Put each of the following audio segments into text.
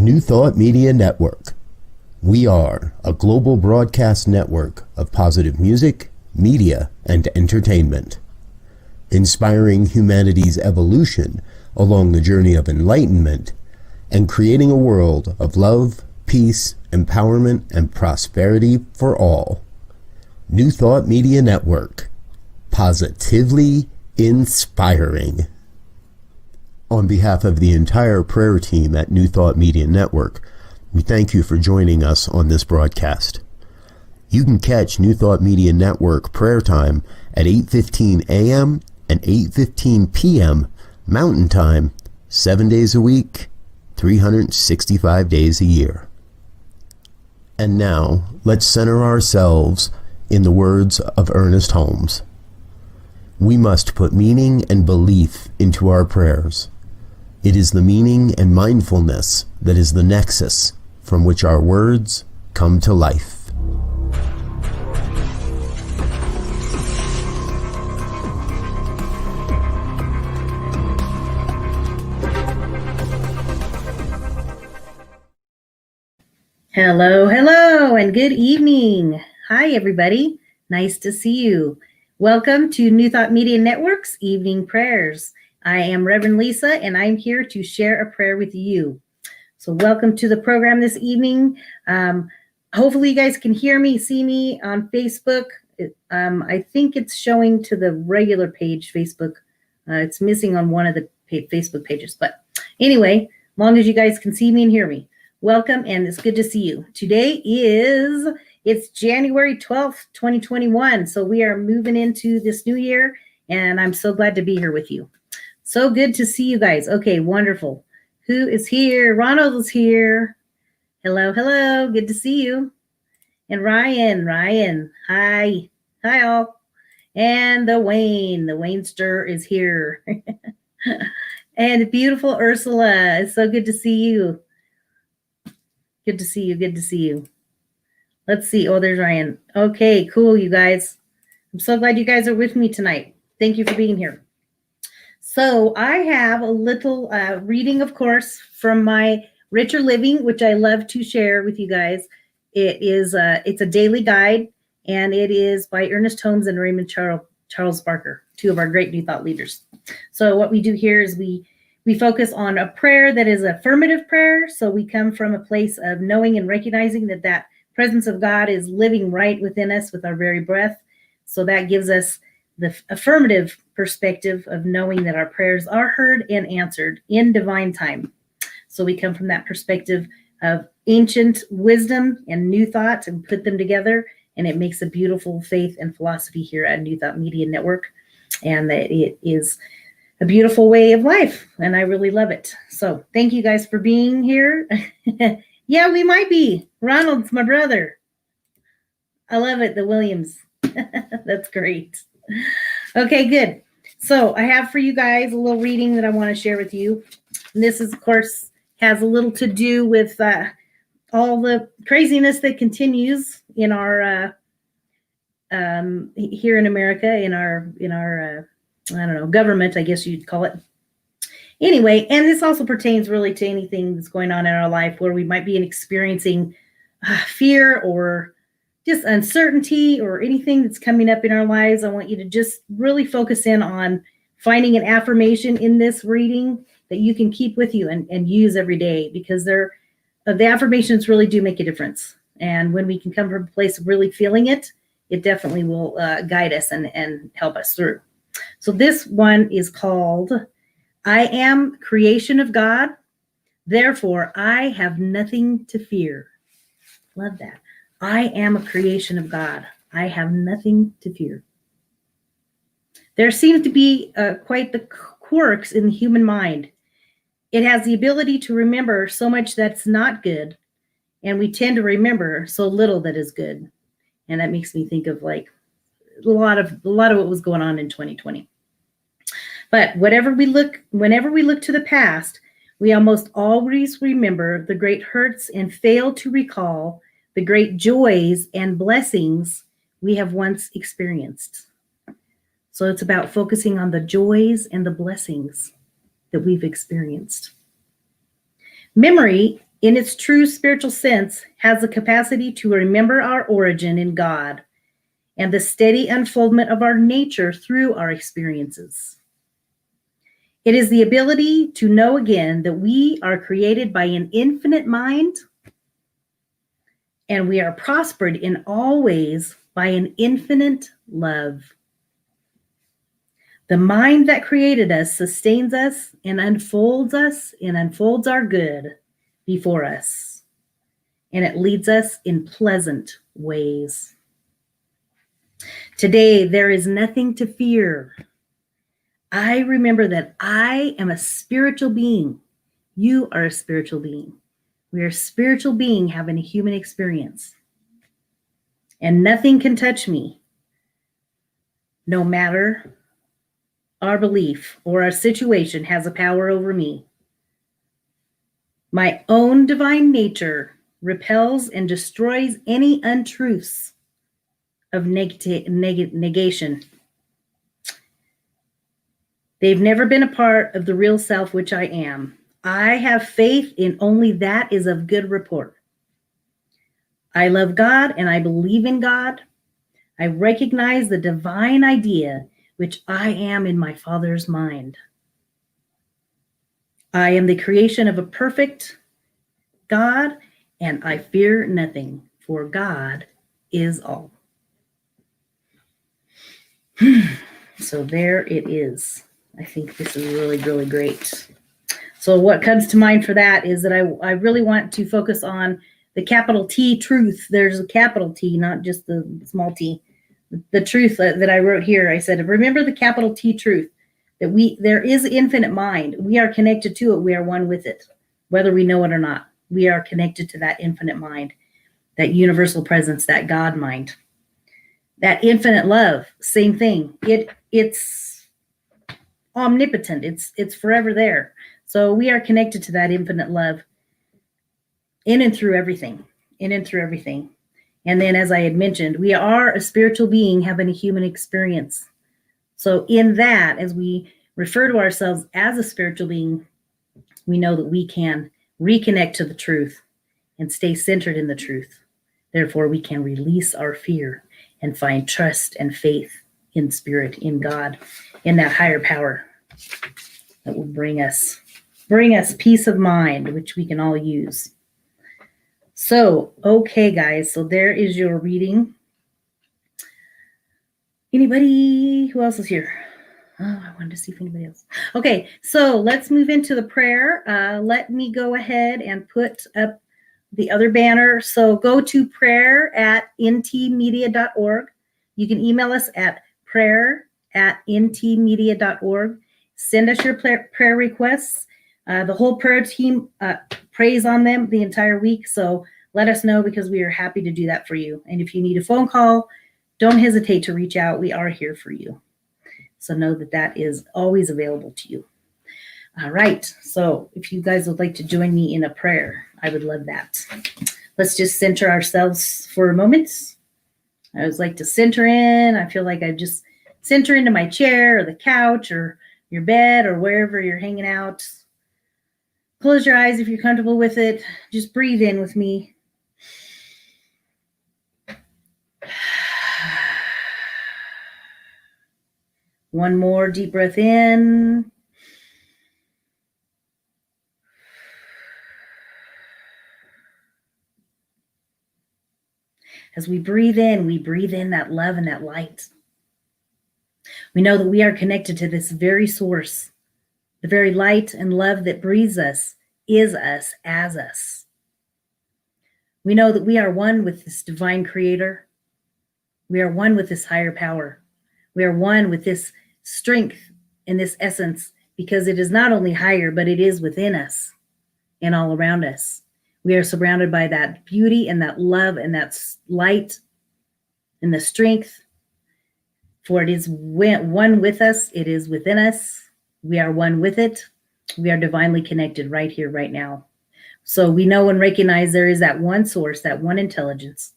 New Thought Media Network. We are a global broadcast network of positive music, media, and entertainment, inspiring humanity's evolution along the journey of enlightenment and creating a world of love, peace, empowerment, and prosperity for all. New Thought Media Network. Positively inspiring. On behalf of the entire prayer team at New Thought Media Network, we thank you for joining us on this broadcast. You can catch New Thought Media Network prayer time at 8:15 a.m. and 8:15 p.m. Mountain Time, 7 days a week, 365 days a year. And now, let's center ourselves in the words of Ernest Holmes. We must put meaning and belief into our prayers. It is the meaning and mindfulness that is the nexus from which our words come to life. Hello, and good evening. Hi, everybody. Nice to see you. Welcome to New Thought Media Network's Evening Prayers. I am Reverend Lisa, and I'm here to share a prayer with you. So welcome to the program this evening. Hopefully you guys can hear me, see me on Facebook. I think it's showing to the regular page, Facebook. It's missing on one of the Facebook pages. But anyway, as long as you guys can see me and hear me, welcome, and it's good to see you. Today it's January 12th, 2021. So we are moving into this new year, and I'm so glad to be here with you. So good to see you guys. Okay, wonderful. Who is here? Ronald is here. Hello. Good to see you. And Ryan. Hi all. And the Waynster is here. And beautiful Ursula. It's so good to see you. Good to see you. Let's see. Oh, there's Ryan. Okay, cool, you guys. I'm so glad you guys are with me tonight. Thank you for being here. So I have a little reading, of course, from my Richer Living, which I love to share with you guys. It's a daily guide, and it is by Ernest Holmes and Raymond Charles Barker, two of our great New Thought leaders. So what we do here is we focus on a prayer that is affirmative prayer. So we come from a place of knowing and recognizing that presence of God is living right within us with our very breath. So that gives us the affirmative perspective of knowing that our prayers are heard and answered in divine time. So we come from that perspective of ancient wisdom and new thought and put them together, and it makes a beautiful faith and philosophy here at New Thought Media Network, and that it is a beautiful way of life, and I really love it. So thank you guys for being here. Yeah, we might be. Ronald's my brother. I love it, the Williams. That's great. Okay, good. So I have for you guys a little reading that I want to share with you. And this is, of course, has a little to do with all the craziness that continues in our here in America, in our I don't know, government, I guess you'd call it. Anyway, and this also pertains really to anything that's going on in our life where we might be experiencing fear or just uncertainty or anything that's coming up in our lives. I want you to just really focus in on finding an affirmation in this reading that you can keep with you and use every day, because the affirmations really do make a difference. And when we can come from a place of really feeling it, it definitely will guide us and help us through. So this one is called, I am creation of God, therefore I have nothing to fear. Love that. I am a creation of God. I have nothing to fear. There seems to be quite the quirks in the human mind. It has the ability to remember so much that's not good, and we tend to remember so little that is good. And that makes me think of like a lot of what was going on in 2020. But whenever we look to the past, we almost always remember the great hurts and fail to recall the great joys and blessings we have once experienced. So it's about focusing on the joys and the blessings that we've experienced. Memory in its true spiritual sense, has the capacity to remember our origin in God and the steady unfoldment of our nature through our experiences. It is the ability to know again that we are created by an infinite mind and we are prospered in all ways by an infinite love. The mind that created us sustains us and unfolds our good before us, and it leads us in pleasant ways. Today, there is nothing to fear. I remember that I am a spiritual being. You are a spiritual being. We are a spiritual being having a human experience. And nothing can touch me, no matter our belief or our situation has a power over me. My own divine nature repels and destroys any untruths of negation. They've never been a part of the real self which I am. I have faith in only that is of good report. I love God and I believe in God. I recognize the divine idea which I am in my Father's mind. I am the creation of a perfect God, and I fear nothing, for God is all. So there it is. I think this is really, really great. So what comes to mind for that is that I really want to focus on the capital T truth. There's a capital T, not just the small t. The truth that I wrote here, I said, remember the capital T truth, that there is infinite mind. We are connected to it. We are one with it, whether we know it or not. We are connected to that infinite mind, that universal presence, that God mind. That infinite love, same thing. It's omnipotent. It's forever there. So we are connected to that infinite love in and through everything. And then, as I had mentioned, we are a spiritual being having a human experience. So in that, as we refer to ourselves as a spiritual being, we know that we can reconnect to the truth and stay centered in the truth. Therefore, we can release our fear and find trust and faith in spirit, in God, in that higher power that will bring us peace of mind, which we can all use. So, okay, guys, so there is your reading. Anybody? Who else is here? Oh, I wanted to see if anybody else. Okay, so let's move into the prayer. Let me go ahead and put up the other banner. So go to prayer@ntmedia.org. You can email us at prayer@ntmedia.org. Send us your prayer requests. The whole prayer team prays on them the entire week. So let us know, because we are happy to do that for you. And if you need a phone call, don't hesitate to reach out. We are here for you. So know that that is always available to you. All right. So if you guys would like to join me in a prayer, I would love that. Let's just center ourselves for a moment. I always like to center in. I feel like I just center into my chair or the couch or your bed or wherever you're hanging out. Close your eyes if you're comfortable with it. Just breathe in with me. One more deep breath in. As we breathe in that love and that light. We know that we are connected to this very source. The very light and love that breathes us, is us, as us. We know that we are one with this divine creator. We are one with this higher power. We are one with this strength and this essence, because it is not only higher, but it is within us and all around us. We are surrounded by that beauty and that love and that light and the strength. For it is one with us. It is within us. We are one with it. We are divinely connected right here, right now. So we know and recognize there is that one source, that one intelligence.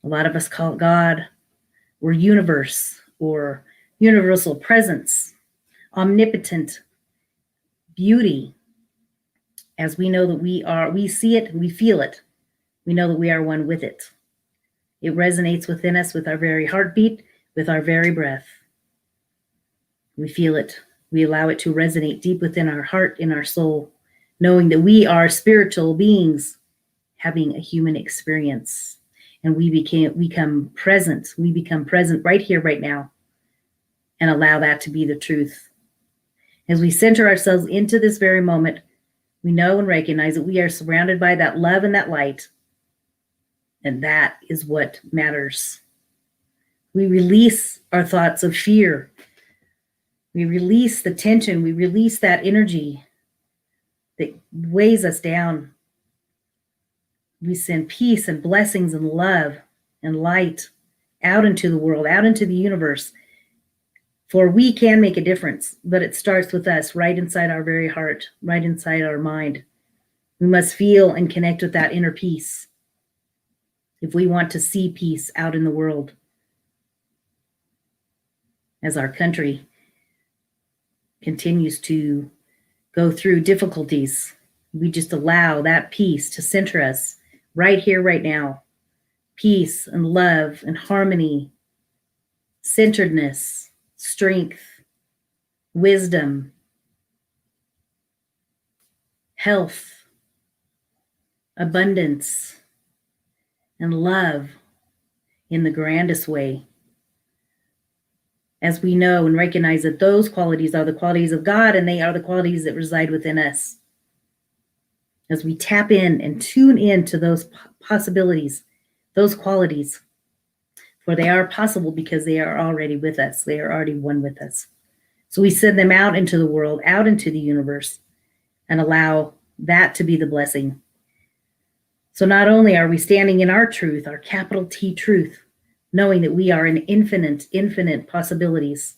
A lot of us call it God or universe or universal presence, omnipotent beauty, as we know that we see it, we feel it. We know that we are one with it. It resonates within us with our very heartbeat, with our very breath. We feel it. We allow it to resonate deep within our heart, in our soul, knowing that we are spiritual beings having a human experience. And we become present. We become present right here, right now, and allow that to be the truth. As we center ourselves into this very moment, we know and recognize that we are surrounded by that love and that light. And that is what matters. We release our thoughts of fear. We release the tension. We release that energy that weighs us down. We send peace and blessings and love and light out into the world, out into the universe. For we can make a difference, but it starts with us right inside our very heart, right inside our mind. We must feel and connect with that inner peace if we want to see peace out in the world. As our country continues to go through difficulties, we just allow that peace to center us right here, right now. Peace and love and harmony, centeredness, strength, wisdom, health, abundance, and love in the grandest way. As we know and recognize that those qualities are the qualities of God, and they are the qualities that reside within us. As we tap in and tune in to those possibilities, those qualities, for they are possible because they are already with us. They are already one with us. So we send them out into the world, out into the universe, and allow that to be the blessing. So not only are we standing in our truth, our capital T truth, knowing that we are in infinite possibilities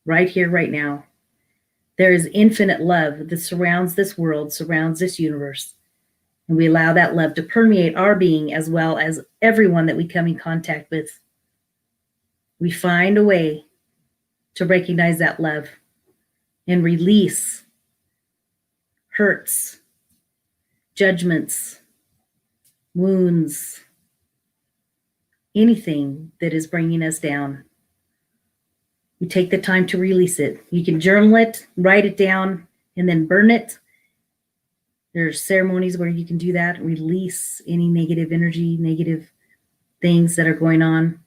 right here, right now. There is infinite love that surrounds this world, surrounds this universe. And we allow that love to permeate our being as well as everyone that we come in contact with. We find a way to recognize that love and release hurts, judgments, wounds, anything that is bringing us down. You take the time to release it. You can journal it, write it down, and then burn it. There's ceremonies where you can do that, release any negative energy, negative things that are going on.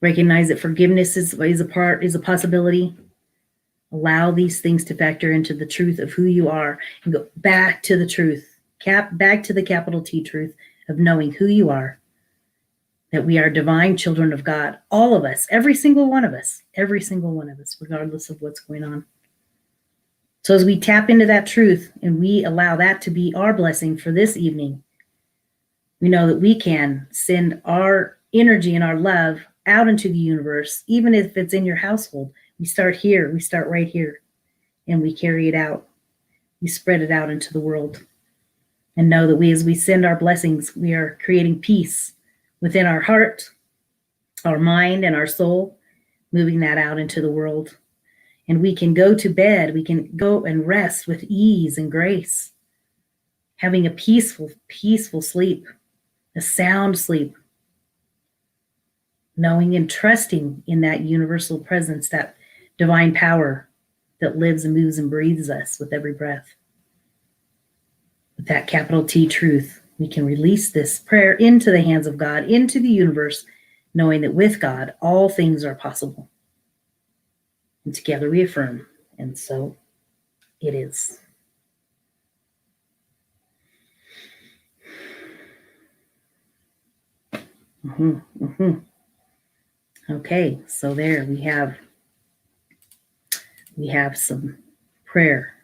Recognize that forgiveness is a possibility. Allow these things to factor into the truth of who you are and go back to the truth, back to the capital T truth of knowing who you are. That we are divine children of God, all of us, every single one of us, regardless of what's going on. So as we tap into that truth and we allow that to be our blessing for this evening, we know that we can send our energy and our love out into the universe, even if it's in your household. We start here, we start right here, and we carry it out. We spread it out into the world. And know that as we send our blessings, we are creating peace within our heart, our mind, and our soul, moving that out into the world. And we can go to bed, we can go and rest with ease and grace, having a peaceful sleep, a sound sleep, knowing and trusting in that universal presence, that divine power that lives and moves and breathes us with every breath. With that capital T truth, we can release this prayer into the hands of God, into the universe, knowing that with God, all things are possible. And together we affirm, and so it is. Okay, so there we have some prayer.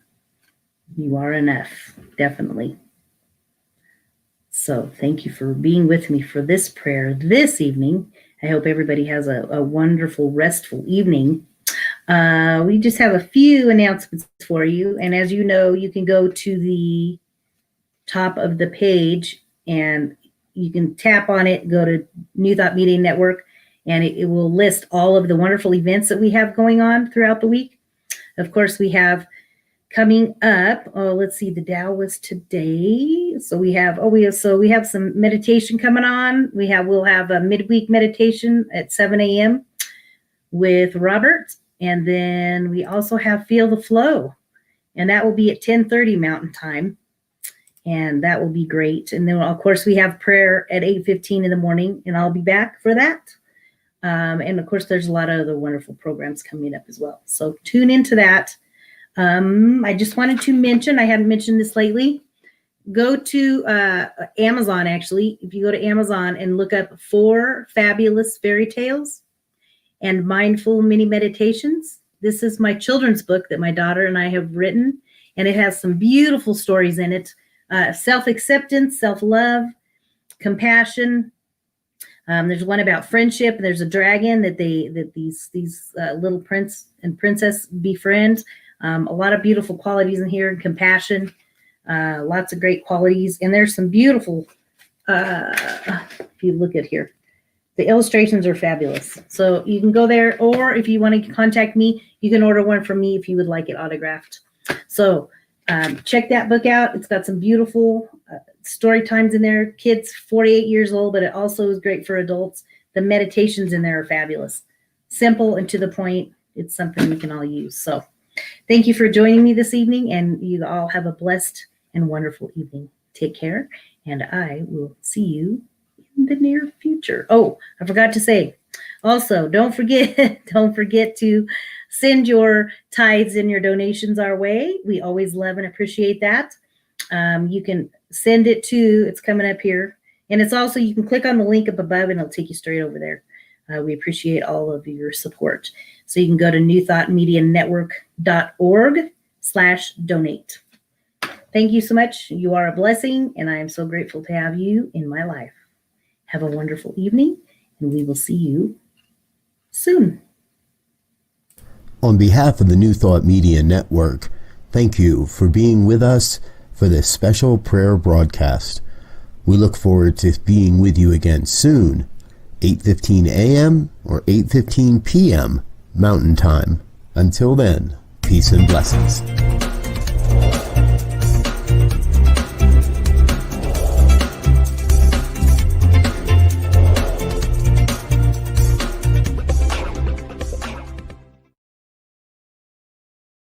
You are enough, definitely. So thank you for being with me for this prayer this evening. I hope everybody has a wonderful, restful evening. We just have a few announcements for you. And as you know, you can go to the top of the page and you can tap on it, go to New Thought Media Network, and it will list all of the wonderful events that we have going on throughout the week. Of course, we have Coming up, let's see, the Dow was today. So we have some meditation coming on. We'll have a midweek meditation at 7 a.m. with Robert. And then we also have Feel the Flow. And that will be at 10:30 Mountain Time. And that will be great. And then, of course, we have prayer at 8:15 in the morning. And I'll be back for that. And, of course, there's a lot of other wonderful programs coming up as well. So tune into that. I just wanted to mention, I hadn't mentioned this lately, go to Amazon, actually. If you go to Amazon and look up 4 Fabulous Fairy Tales and Mindful Mini Meditations. This is my children's book that my daughter and I have written, and it has some beautiful stories in it. Self-acceptance, self-love, compassion. There's one about friendship. There's a dragon that these little prince and princess befriend. A lot of beautiful qualities in here, and compassion, lots of great qualities. And there's some beautiful, if you look at here, the illustrations are fabulous. So you can go there, or if you want to contact me, you can order one from me if you would like it autographed. So check that book out. It's got some beautiful story times in there. Kids 48 years old, but it also is great for adults. The meditations in there are fabulous. Simple and to the point. It's something we can all use. So thank you for joining me this evening, and you all have a blessed and wonderful evening. Take care, and I will see you in the near future. Oh, I forgot to say, also, don't forget to send your tithes and your donations our way. We always love and appreciate that. You can send it to, it's coming up here, and it's also, you can click on the link up above and it'll take you straight over there. We appreciate all of your support. So you can go to newthoughtmedianetwork.org/donate. Thank you so much. You are a blessing, and I am so grateful to have you in my life. Have a wonderful evening, and we will see you soon. On behalf of the New Thought Media Network, thank you for being with us for this special prayer broadcast. We look forward to being with you again soon, 8:15 a.m. or 8:15 p.m. Mountain Time. Until then, peace and blessings.